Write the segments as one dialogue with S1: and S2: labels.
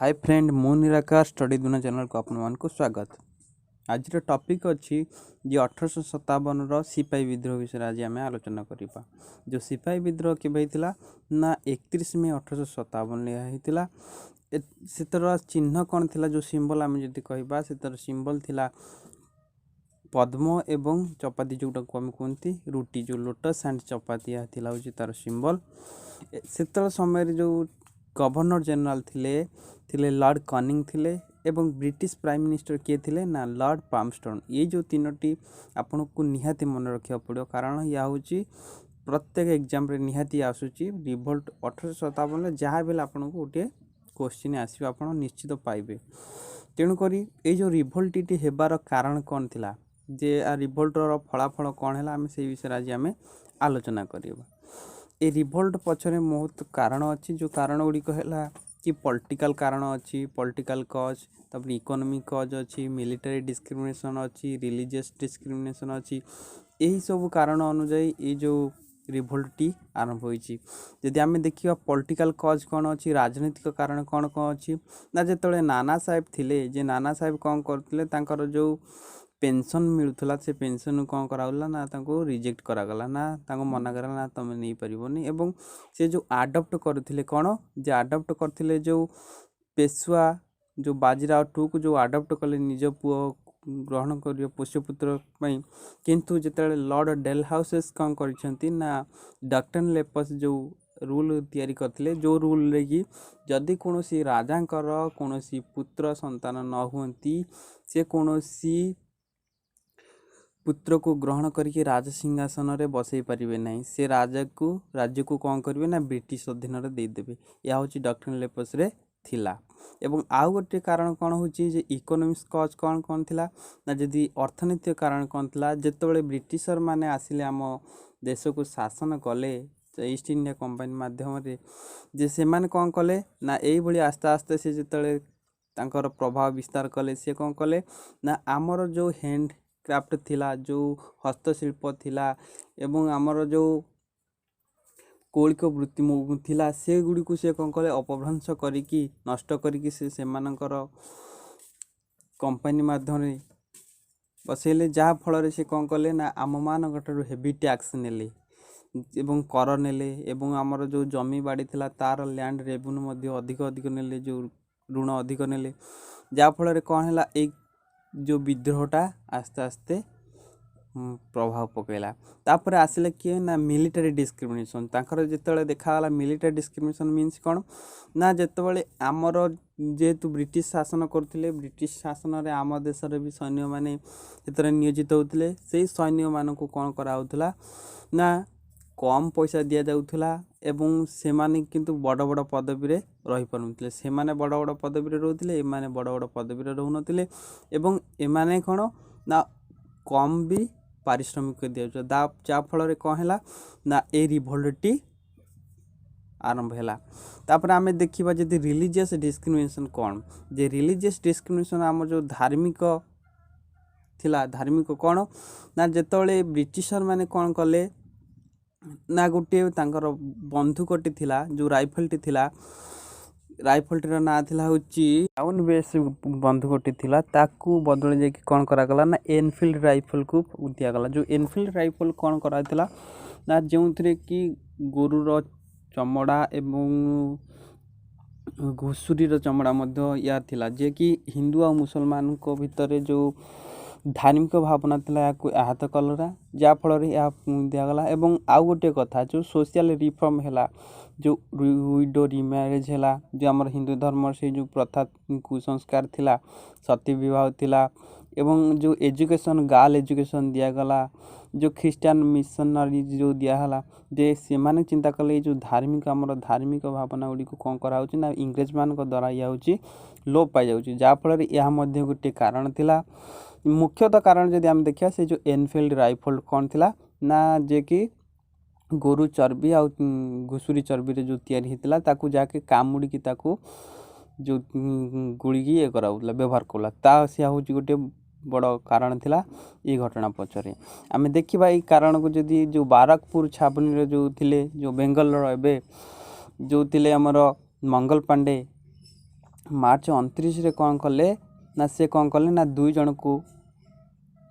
S1: Hi friend मु निराकार study दुनिया चैनल को आपको स्वागत। आज टॉपिक अच्छी जे 1857 सिपाही विद्रोह विषय आज आम आलोचना करवा। जो सिपाही विद्रोह के ना 31 मई 1857 से चिन्ह कौन थिला जो सिंबल आम जी कहवा से सिंबल थिला पद्म एवं चपाती जोटा को आम कहती रुटी जो लोटस एंड चपाती थिला तार सिंबल। से समय जो गवर्नर जनरल थिले लॉर्ड कनिंग थिले एवं ब्रिटिश प्राइम मिनिस्टर किए थिले ना लॉर्ड पामस्टन। ये जो तीनोटी आपन को निहाती मन रखा पड़ो कारण या हूँ प्रत्येक एग्जाम रे निहाती आसूची रिवोल्ट 1857 जहाँ भी आपन को गोटे क्वेश्चन आसो आप निश्चित पाइबे। तेणुक ये जो रिवोल्ट हेबार कारण कौन थिला जे आ रिवोल्टर फलाफल कौन है आम से विषय आज आम आलोचना करवा। ये रिवोल्ट पछरे बहुत कारण अच्छी जो कारण गुड़िक है कि पॉलिटिकल कारण अच्छी पॉलिटिकल कज तब इकोनॉमिक कज अच्छी मिलिटरी डिस्क्रिमिनेशन अच्छी रिलीजियस डिस्क्रिमिनेशन अच्छी यही सब कारण अनुजाई ये जो रिवोल्टटी आरंभ होती। जदि आम देखा पॉलिटिकल कज कौन अच्छी राजनीतिक कारण कौन कौन अच्छी ना जो नाना साहेब थिले जे नाना साहेब कौन करते जो पेंशन मिलूला से पेंशन कौन कराला ना ताको रिजेक्ट करागला ना ताको मना करा ना तुम नहीं पारिबनी एवं से जो आडप्ट करथिले कौन जे आडप्ट करथिले जो पेशवा जो बाजीराव टू को जो आडप्ट कले निज पुओ ग्रहण कर पोष्यपुत्र किंतु जिते लॉर्ड डेलहाउसेस कौन करछंती ना डक्टन लेपस जो रूल तैयारी करथिले जो रूल रे कि जदि कोनोसी राजांकर कोनोसी पुत्र संतान न हुंती से कोनोसी पुत्र को ग्रहण करके राज सिंहासन रे बसई पारिबे नहीं से राज्य को कौन करेंगे ना ब्रिटिश अधीन रे देदेवे। यह हूँ डक्टन लेपस रे थिला। एवं आउ गोटे कारण कौन हो इकोनॉमिक्स कज कौन कौन थिला ना जदि अर्थनैतिक कारण कौन थिला जेतेबेले ब्रिटिशर माने आसिले आम देश को शासन कले ईस्ट इंडिया कंपनी माध्यम रे जे से माने कौन कले ना यही भली आस्ते आस्ते से जिते तांकर प्रभाव विस्तार कले से कौन कले ना आमर जो हैंड क्राफ्ट थिला जो हस्तशिल्प थिला एवं आमर जो कौलिक वृत्ति थिला से गुड़ी को से कौन कले अपभ्रंश करिकी नष्ट करिकी से मानकर कंपनी माध्यम बसैले जहाँ फल से कौन कले ना आम मान हेवी टैक्स नेले एवं कर नेले एवं आमर जो जमी बाड़ी थिला तार लैंड रेवेन्यू अधिक अधिक नेले जो ऋण अधिक नेले जहाँ फल कौन है एक जो विद्रोहटा आस्ते आस्ते प्रभाव पकईला। तापर आसिले किए ना मिलिटरी डिस्क्रिमिनेशन तांकर जेतेबेले देखागला मिलिटरी डिस्क्रिमिनेशन मीन्स कौन ना जेतेबेले आमर जेहेतु ब्रिटिश शासन करथिले ब्रिटिश शासन रे आम देश रे भी सैन्य माने जेतरे नियोजित होतिले से सैन्य मान को कौन करा होतला ना कम पैसा दिया जाउथला एवं से माने किंतु बड़ बड़ पदवी रे रही पारुनथिले से माने बड़ बड़ पदवी रे रहउथिले ए माने बड़ बड़ पदवी रे रहउनथिले एवं ए माने कोन ना कम भी पारिश्रमिक दिया जा फल रे कौन है ना ए रिवोल्टटी आरंभ है। तापर आम देखा जदि रिलीजियस डिस्क्रिमिनेशन कौन जे रिलीजियस डिस्क्रिमिनेशन आम जो धार्मिक थिला धार्मिक कौन ना जेतेबेले ब्रिटिशर माने कौन कले ना गोटे तांकर बंधुकटी थिला जो राइफलटी थिला राइफलटीर ना थिला होची टाउन बेस बंधुकटी थिला ताकू बदल जाकि कौन करागला ना एनफील्ड राइफल को दियागला। जो एनफील्ड राइफल कौन कराइथिला ना जो कि गोरुर चमड़ा एवं घुषुरीर चमड़ा मध्य या थिला जे कि हिंदू और मुसलमान को भितर जो धार्मिक भावना थिला आहत कलरा जा फल दिगला। एवं आउ गोटे कथा जो सोशल रिफॉर्म है जो विडो रिमैरेज है जो आम हिंदू धर्म से जो प्रथा कुसंस्कार थिला सती विवाह थिला एवं जो एजुकेशन गर्ल एजुकेशन दिगला जो ख्रिस्टियन मिशनरी जो दिहला जे से माने चिंता कले जो धार्मिक आमर धार्मिक भावना गुड़ी को कौन करा ना इंग्रेज मान द्वारा यह हूँ लोप पाई जाऊँ जहाँ फल यह गोटे कारण थिला। मुख्यतः कारण जदि आम देखा से जो एनफील्ड राइफल कौन थिला ना जे कि गोरु चर्बी आ घुषुरी चर्बी रे जो तैयारी होता ताकू जाके कामुड़ी की ताकू जो गुड़ी की ये कराला व्यवहार कला ता से हूँ गोटे बड़ कारण थिला ये घटना पछरे। आम देखा ये कारण को जदि जो बारकपुर छावनी जो थिले जो बेंगल एबे जो थिले हमर मंगल पांडे ମାର୍ଚ୍ଚ 29 କ'ଣ କଲେ ନା ସେ କ'ଣ କଲେ ନା 2 ଜଣକୁ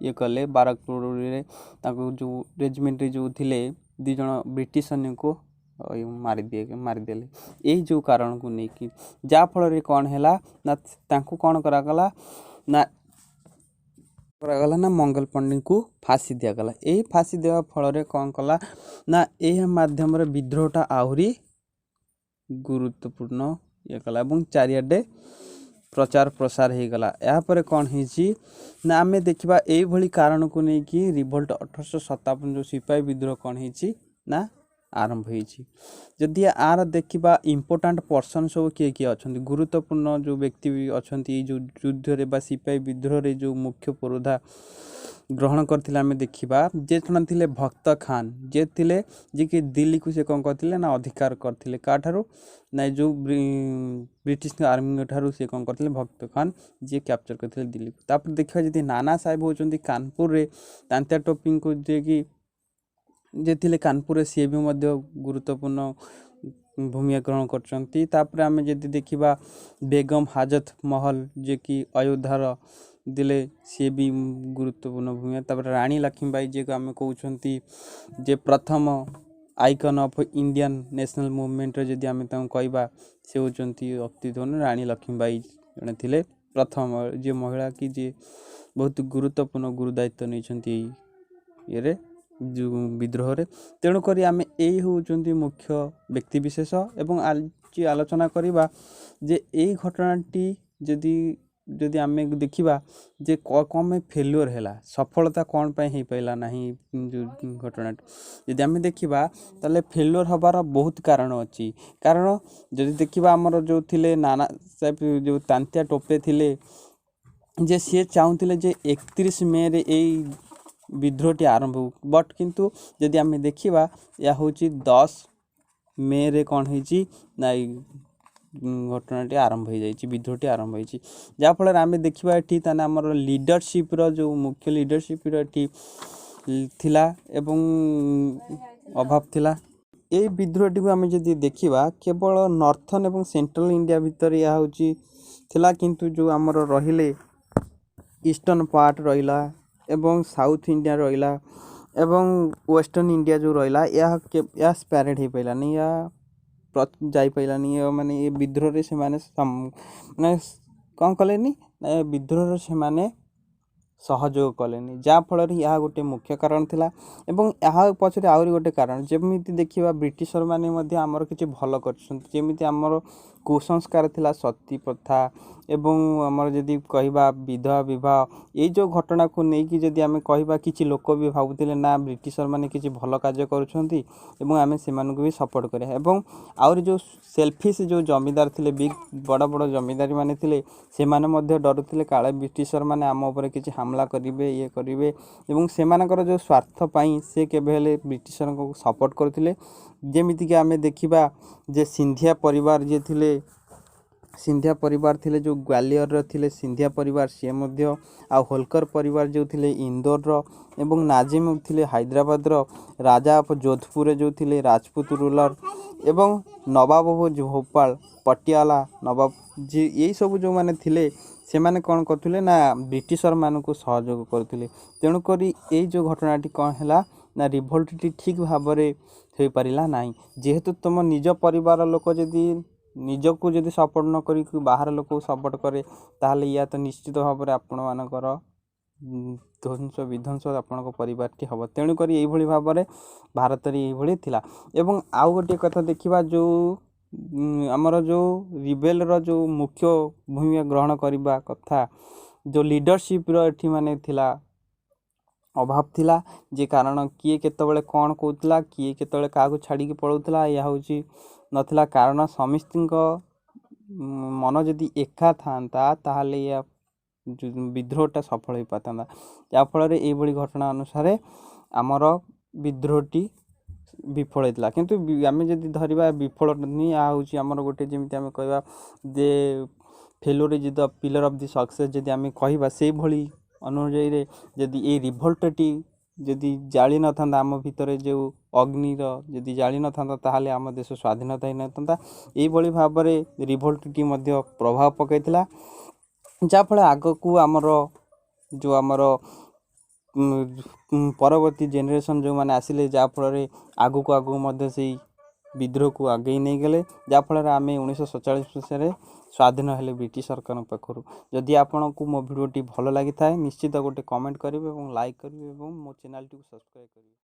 S1: ଇଏ କଲେ ବାରକପୁରରେ ତାଙ୍କୁ ଯେଉଁ ରେଜିମେଣ୍ଟରେ ଯେଉଁ ଥିଲେ 2 ଜଣ ବ୍ରିଟିଶ ସୈନ୍ୟକୁ ମାରିଦେଲେ ଏଇ ଯେଉଁ କାରଣକୁ ନେଇକି, ଯାହାଫଳରେ କ'ଣ ହେଲା ନା ତାଙ୍କୁ କ'ଣ କରାଗଲା ନା ମଙ୍ଗଲ ପଣ୍ଡେଙ୍କୁ ଫାଶୀ ଦିଆଗଲା। ଏହି ଫାଶୀ ଦେବା ଫଳରେ କ'ଣ କଲା ନା ଏହା ମାଧ୍ୟମରେ ବିଦ୍ରୋହଟା ଆହୁରି ଗୁରୁତ୍ୱପୂର୍ଣ୍ଣ ଇଏ କଲା ଏବଂ ଚାରିଆଡ଼େ ପ୍ରଚାର ପ୍ରସାର ହେଇଗଲା। ଏହାପରେ କ'ଣ ହେଇଛି ନା ଆମେ ଦେଖିବା ଏଇଭଳି କାରଣକୁ ନେଇକି ରିଭୋଲ୍ଟ 1857 ଯେଉଁ ସିପାହୀ ବିଦ୍ରୋହ କ'ଣ ହେଇଛି ନା ଆରମ୍ଭ ହେଇଛି। ଯଦି ଆର ଦେଖିବା ଇମ୍ପୋର୍ଟାଣ୍ଟ ପର୍ସନ୍ ସବୁ କିଏ କିଏ ଅଛନ୍ତି, ଗୁରୁତ୍ୱପୂର୍ଣ୍ଣ ଯେଉଁ ବ୍ୟକ୍ତି ଅଛନ୍ତି ଏଇ ଯେଉଁ ଯୁଦ୍ଧରେ ବା ସିପାହୀ ବିଦ୍ରୋହରେ ଯେଉଁ ମୁଖ୍ୟ ପୁରୋଧା ଗ୍ରହଣ କରିଥିଲେ ଆମେ ଦେଖିବା, ଯେ ଜଣେ ଥିଲେ ଭକ୍ତ ଖାନ, ଯେ ଥିଲେ ଯିଏକି ଦିଲ୍ଲୀକୁ ସେ କ'ଣ କରିଥିଲେ ନା ଅଧିକାର କରିଥିଲେ କାଠାରୁ ନା ଯେଉଁ ବ୍ରିଟିଶ ଆର୍ମିଙ୍କ ଠାରୁ ସେ କ'ଣ କରିଥିଲେ ଭକ୍ତ ଖାନ ଯିଏ କ୍ୟାପଚର କରିଥିଲେ ଦିଲ୍ଲୀକୁ। ତାପରେ ଦେଖିବା ଯଦି ନାନା ସାହେବ ହେଉଛନ୍ତି କାନପୁରରେ ତାନ୍ତିଆ ଟୋପିଙ୍କୁ ଯିଏକି ଯେ ଥିଲେ କାନପୁରରେ ସିଏ ବି ମଧ୍ୟ ଗୁରୁତ୍ୱପୂର୍ଣ୍ଣ ଭୂମିକା ଗ୍ରହଣ କରିଛନ୍ତି। ତାପରେ ଆମେ ଯଦି ଦେଖିବା ବେଗମ ହାଜତ ମହଲ ଯିଏକି ଅଯୋଧ୍ୟାର ଦେଲେ ସିଏ ବି ଗୁରୁତ୍ୱପୂର୍ଣ୍ଣ ଭୂମିକା। ତାପରେ ରାଣୀ ଲକ୍ଷ୍ମୀବାଇ ଯିଏକୁ ଆମେ କହୁଛନ୍ତି ଯେ ପ୍ରଥମ ଆଇକନ୍ ଅଫ୍ ଇଣ୍ଡିଆନ୍ ନ୍ୟାସନାଲ୍ ମୁଭମେଣ୍ଟରେ ଯଦି ଆମେ ତାଙ୍କୁ କହିବା ସେ ହେଉଛନ୍ତି ଅତିଥି ରାଣୀ ଲକ୍ଷ୍ମୀବାଇ ଜଣେ ଥିଲେ ପ୍ରଥମ ଯିଏ ମହିଳା କି ଯିଏ ବହୁତ ଗୁରୁତ୍ୱପୂର୍ଣ୍ଣ ଗୁରୁ ଦାୟିତ୍ୱ ନେଇଛନ୍ତି ଏଇ ଇଏରେ ଯେଉଁ ବିଦ୍ରୋହରେ। ତେଣୁକରି ଆମେ ଏଇ ହେଉଛନ୍ତି ମୁଖ୍ୟ ବ୍ୟକ୍ତିବିଶେଷ ଏବଂ ଆଜି ଆଲୋଚନା କରିବା ଯେ ଏଇ ଘଟଣାଟି ଯଦି ଆମେ ଦେଖିବା ଯେ କ'ଣ ପାଇଁ ଫେଲୁଅର୍ ହେଲା, ସଫଳତା କ'ଣ ପାଇଁ ହେଇପାରିଲା ନାହିଁ ଯେଉଁ ଘଟଣାଟି ଯଦି ଆମେ ଦେଖିବା ତାହେଲେ ଫେଲୁଅର୍ ହେବାର ବହୁତ କାରଣ ଅଛି। କାରଣ ଯଦି ଦେଖିବା ଆମର ଯେଉଁ ଥିଲେ ନାନା ସାହେବ ଯେଉଁ ତାନ୍ତିଆ ଟୋପେ ଥିଲେ ଯେ ସିଏ ଚାହୁଁଥିଲେ ଯେ 31 ମେରେ ଏଇ ବିଦ୍ରୋହଟି ଆରମ୍ଭ ହଉ, ବଟ୍ କିନ୍ତୁ ଯଦି ଆମେ ଦେଖିବା ଏହା ହେଉଛି 10 ମେରେ କ'ଣ ହେଇଛି ନା ଏଇ ଘଟଣାଟି ଆରମ୍ଭ ହୋଇଯାଇଛି, ବିଦ୍ରୋହଟି ଆରମ୍ଭ ହୋଇଛି। ଯାହାଫଳରେ ଆମେ ଦେଖିବା ଏଠି ତାହେଲେ ଆମର ଲିଡରସିପ୍ର ଯେଉଁ ମୁଖ୍ୟ ଲିଡରସିପ୍ର ଏଠି ଥିଲା ଏବଂ ଅଭାବ ଥିଲା। এই ବିଦ୍ରୋହଟିକୁ ଆମେ ଯଦି ଦେଖିବା କେବଳ ନର୍ଥନ୍ ଏବଂ ସେଣ୍ଟ୍ରାଲ ଇଣ୍ଡିଆ ଭିତରେ ଏହା ହେଉଛି ଥିଲା, କିନ୍ତୁ ଯେଉଁ ଆମର ରହିଲେ ଇଷ୍ଟର୍ଣ୍ଣ ପାର୍ଟ ରହିଲା ଏବଂ ସାଉଥ୍ ଇଣ୍ଡିଆ ରହିଲା ଏବଂ ୱେଷ୍ଟର୍ଣ୍ଣ ଇଣ୍ଡିଆ ଯେଉଁ ରହିଲା ଏହା ସ୍ପ୍ୟାରେଡ଼ ହେଇପାରିଲାନି, ଏହା ଯାଇପାରିଲାନି। ମାନେ ଏ ବିଦ୍ରୋହରେ ସେମାନେ ମାନେ କ'ଣ କଲେନି ନା ଏ ବିଦ୍ରୋହରେ ସେମାନେ ସହଯୋଗ କଲେନି, ଯାହାଫଳରେ ଏହା ଗୋଟେ ମୁଖ୍ୟ କାରଣ ଥିଲା। ଏବଂ ଏହା ପଛରେ ଆହୁରି ଗୋଟେ କାରଣ, ଯେମିତି ଦେଖିବା ବ୍ରିଟିଶର ମାନେ ମଧ୍ୟ ଆମର କିଛି ଭଲ କରିଛନ୍ତି, ଯେମିତି ଆମର କୁସଂସ୍କାର ଥିଲା ସତୀ ପ୍ରଥା ଏବଂ ଆମର ଯଦି କହିବା ବିଧବା ବିବାହ, ଏଇ ଯେଉଁ ଘଟଣାକୁ ନେଇକି ଯଦି ଆମେ କହିବା କିଛି ଲୋକ ବି ଭାବୁଥିଲେ ନା ବ୍ରିଟିଶର ମାନେ କିଛି ଭଲ କାର୍ଯ୍ୟ କରୁଛନ୍ତି ଏବଂ ଆମେ ସେମାନଙ୍କୁ ବି ସପୋର୍ଟ କରିବା। ଏବଂ ଆହୁରି ଯେଉଁ ସେଲଫିସ୍ ଯେଉଁ ଜମିଦାର ଥିଲେ, ବଡ଼ ବଡ଼ ଜମିଦାରୀ ମାନେ ଥିଲେ, ସେମାନେ ମଧ୍ୟ ଡରୁଥିଲେ କାଳେ ବ୍ରିଟିଶର ମାନେ ଆମ ଉପରେ କିଛି ହାମଲା କରିବେ ଇଏ କରିବେ ଏବଂ ସେମାନଙ୍କର ଯେଉଁ ସ୍ୱାର୍ଥ ପାଇଁ ସେ କେବେ ହେଲେ ବ୍ରିଟିଶରଙ୍କୁ ସପୋର୍ଟ କରୁଥିଲେ। ଯେମିତିକି ଆମେ ଦେଖିବା ଯେ ସିନ୍ଧିଆ ପରିବାର ଯିଏ ଥିଲେ, ସିନ୍ଧିଆ ପରିବାର ଥିଲେ ଯେଉଁ ଗ୍ୱାଲିୟରର ଥିଲେ ସିନ୍ଧିଆ ପରିବାର ସିଏ ମଧ୍ୟ, ଆଉ ହୋଲକର ପରିବାର ଯେଉଁ ଥିଲେ ଇନ୍ଦୋରର ଏବଂ ନାଜିମ ଥିଲେ ହାଇଦ୍ରାବାଦର, ରାଜା ଅଫ୍ ଯୋଧପୁରରେ ଯେଉଁ ଥିଲେ ରାଜପୁତ ରୁଲର ଏବଂ ନବାବ ଭୋପାଳ ପଟିଆଲା ନବାବ ଏଇସବୁ ଯେଉଁମାନେ ଥିଲେ ସେମାନେ କ'ଣ କରୁଥିଲେ ନା ବ୍ରିଟିଶରମାନଙ୍କୁ ସହଯୋଗ କରୁଥିଲେ। ତେଣୁକରି ଏଇ ଯେଉଁ ଘଟଣାଟି କ'ଣ ହେଲା ନା ରିଭୋଲ୍ଟଟି ଠିକ୍ ଭାବରେ ହୋଇପାରିଲା ନାହିଁ। ଯେହେତୁ ତୁମ ନିଜ ପରିବାର ଲୋକ ଯଦି ନିଜକୁ ଯଦି ସପୋର୍ଟ ନ କରିକି ବାହାର ଲୋକକୁ ସପୋର୍ଟ କରେ ତାହେଲେ ୟା ତ ନିଶ୍ଚିତ ଭାବରେ ଆପଣମାନଙ୍କର ଧ୍ୱଂସ ବିଧ୍ୱଂସ ଆପଣଙ୍କ ପରିବାରଟି ହେବ। ତେଣୁକରି ଏଇଭଳି ଭାବରେ ଭାରତରେ ଏଇଭଳି ଥିଲା। ଏବଂ ଆଉ ଗୋଟିଏ କଥା ଦେଖିବା, ଯେଉଁ ଆମର ଯେଉଁ ରିବେଲର ଯେଉଁ ମୁଖ୍ୟ ଭୂମିକା ଗ୍ରହଣ କରିବା କଥା, ଯେଉଁ ଲିଡରସିପ୍ର ଏଠି ମାନେ ଥିଲା ଅଭାବ ଥିଲା, ଯେ କାରଣ କିଏ କେତେବେଳେ କ'ଣ କହୁଥିଲା, କିଏ କେତେବେଳେ କାହାକୁ ଛାଡ଼ିକି ପଳାଉଥିଲା, ଏହା ହେଉଛି ନଥିଲା। କାରଣ ସମସ୍ତଙ୍କ ମନ ଯଦି ଏକା ଥାନ୍ତା ତାହେଲେ ଏହା ବିଦ୍ରୋହଟା ସଫଳ ହୋଇପାରିଥାନ୍ତା। ଯାହାଫଳରେ ଏଇଭଳି ଘଟଣା ଅନୁସାରେ ଆମର ବିଦ୍ରୋହଟି ବିଫଳ ହୋଇଥିଲା। କିନ୍ତୁ ଆମେ ଯଦି ଧରିବା ବିଫଳ ନି, ଏହା ହେଉଛି ଆମର ଗୋଟେ ଯେମିତି ଆମେ କହିବା ଯେ failure is the pillar of the success, ଯଦି ଆମେ କହିବା ସେଇଭଳି ଅନୁଯାୟୀରେ ଯଦି ଏଇ ରିଭୋଲ୍ଟଟି ଯଦି ଜାଳି ନଥାନ୍ତା ଆମ ଭିତରେ ଯେଉଁ ଅଗ୍ନିର ଯଦି ଜାଳି ନଥାନ୍ତା ତାହେଲେ ଆମ ଦେଶ ସ୍ୱାଧୀନତା ହେଇନଥାନ୍ତା। ଏଇଭଳି ଭାବରେ ରିଭୋଲ୍ଟଟି ମଧ୍ୟ ପ୍ରଭାବ ପକାଇଥିଲା, ଯାହାଫଳରେ ଆଗକୁ ଆମର ଯେଉଁ ଆମର ପରବର୍ତ୍ତୀ ଜେନେରେସନ୍ ଯେଉଁମାନେ ଆସିଲେ, ଯାହାଫଳରେ ଆଗକୁ ମଧ୍ୟ ସେଇ ବିଦ୍ରୋହକୁ ଆଗେଇ ନେଇଗଲେ, ଯାହାଫଳରେ ଆମେ 1947 ମସିହାରେ ସ୍ୱାଧୀନ ହେଲେ ବ୍ରିଟିଶ ସରକାରଙ୍କ ପାଖରୁ। ଯଦି ଆପଣଙ୍କୁ ମୋ ଭିଡ଼ିଓଟି ଭଲ ଲାଗିଥାଏ ନିଶ୍ଚିତ ଗୋଟେ କମେଣ୍ଟ କରିବେ ଏବଂ ଲାଇକ୍ କରିବେ ଏବଂ ମୋ ଚ୍ୟାନେଲଟିକୁ ସବସ୍କ୍ରାଇବ୍ କରିବେ।